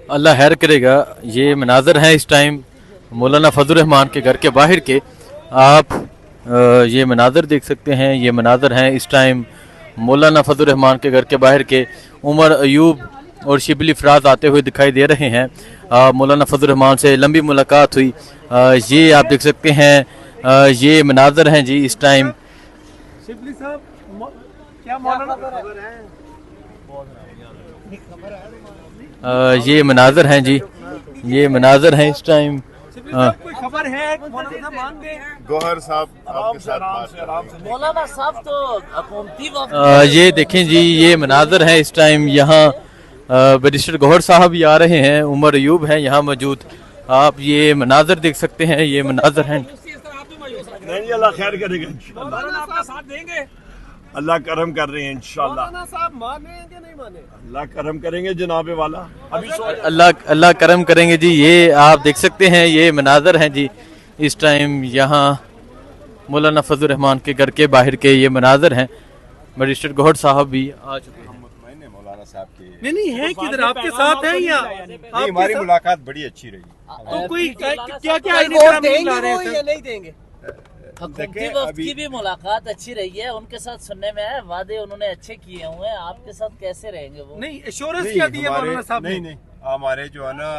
अल्लाह खैर करेगा। ये मनाजर हैं इस टाइम मौलाना फजल रहमान के घर के बाहर के। आप ये मनाजर देख सकते हैं। ये मनाजर हैं इस टाइम मौलाना फजल रहमान के घर के बाहर के। उमर अयूब और शिबली फराज आते हुए दिखाई दे रहे हैं। मौलाना फजल रहमान से लंबी मुलाकात हुई। ये आप देख सकते हैं। ये मनाजर हैं जी इस टाइम। शिबली साहब क्या मौलाना ये मनाजर हैं जी। ये मनाजर हैं इस टाइम। कोई खबर है मौलाना साहब मान गए? गौहर साहब आपके साथ बात कर। मौलाना साहब तो हुकूमती ये देखें जी, ये मनाजर हैं इस टाइम। यहाँ बैरिस्टर गौहर साहब भी आ रहे हैं। उमर अयूब हैं यहाँ मौजूद। आप ये मनाजर देख सकते हैं। ये मनाजर हैं। नहीं, अल्लाह खैर करेगा इंशाल्लाह। मौलाना आपका साथ देंगे? अल्लाह करम कर रहे हैं इंशाल्लाह। मौलाना साहब माने कि नहीं माने? अल्लाह करम करेंगे जनाब वाला। अभी अल्लाह करम करेंगे जी। ये आप देख सकते हैं। ये मनाजर हैं जी इस टाइम। यहाँ मौलाना फजल रहमान के घर के बाहर के ये मनाजर हैं। बैरिस्टर गौहर साहब भी आ चुके हैं। मौलाना साहब की नहीं है किधर आपके साथ है या हमारी मुलाकात बड़ी अच्छी रही। तो कोई क्या क्या देंगे या नहीं देंगे? हुकूमती वक्त की भी मुलाकात अच्छी रही है। उनके साथ सुनने में आया वादे उन्होंने अच्छे किए हुए हैं। आपके साथ कैसे रहेंगे वो? नहीं एश्योरेंस क्या दी है मौलाना साहब ने? नहीं हमारे जो है ना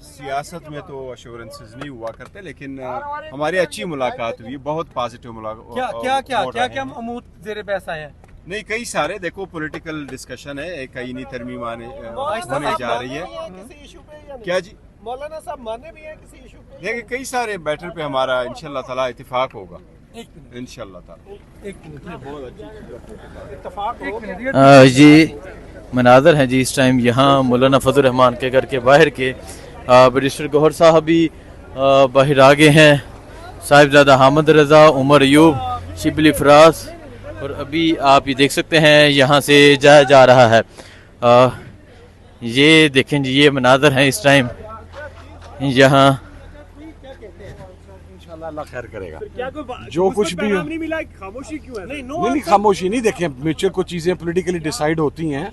सियासत में तो अश्योरेंसेस नहीं हुआ करते, लेकिन हमारी अच्छी मुलाकात हुई। बहुत पॉजिटिव मुलाकात। क्या अमूर ज़ेरे बहस आया है? नहीं, कई सारे देखो पॉलिटिकल डिस्कशन है। एक आईनी तरमीम होने जा रही है। क्या जी? मौलाना साहब माने भी हैं किसी इशू पे? देखिए कई सारे बैटर पे हमारा इंशाल्लाह ताला इत्तेफाक होगा इंशाल्लाह ताला। जी मनाजर हैं जी इस टाइम। यहाँ मौलाना फजल रहमान के घर के बाहर के। बैरिस्टर गौहर साहब भी बाहर आ गए हैं। साहिबजादा हामिद रजा, उमर अयूब, शिबली फराज। और अभी आप ये देख सकते हैं यहाँ से जाया जा रहा है। ये देखें जी, ये मनाजर हैं इस टाइम यहाँ। इंशाल्लाह अल्लाह खैर करेगा। क्या जो कुछ भी हो। नहीं मिला, खामोशी क्यों है? नहीं खामोशी नहीं। देखें म्यूचुअल कुछ चीजें पॉलिटिकली डिसाइड होती हैं।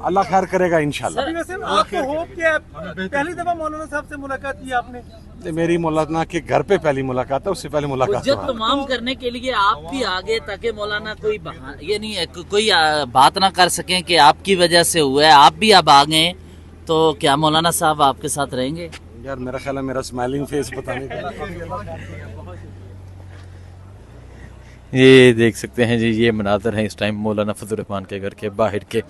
अल्लाह खैर करेगा इंशाल्लाह। वैसे आपको होप क्या है? पहली दफा मौलाना साहब से मुलाकात की आपने? मेरी मौलाना के घर पे पहली मुलाकात है। उससे पहले मुलाकात हुज्जत तमाम करने के लिए आप भी आगे, ताकि मौलाना कोई ये नहीं है कोई बात ना कर सकें कि आपकी वजह से हुआ है। आप भी अब आ गए तो क्या मौलाना साहब आपके साथ रहेंगे? यार मेरा ख्याल है मेरा स्माइलिंग फेस बताने का। ये देख सकते हैं जी, ये मनाजर हैं इस टाइम मौलाना फजल रहमान के घर के बाहर के।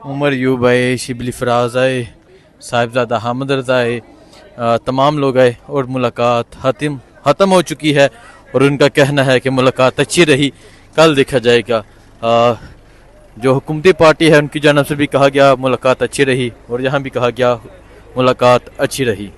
उमर अयूब आए, शिबली फराज आए, साहिबजादा हामिद रजा आए, तमाम लोग आए और मुलाकात ख़त्म हो चुकी है। और उनका कहना है कि मुलाकात अच्छी रही। कल देखा जाएगा। जो हुकूमती पार्टी है उनकी जानब से भी कहा गया मुलाकात अच्छी रही, और यहाँ भी कहा गया मुलाकात अच्छी रही।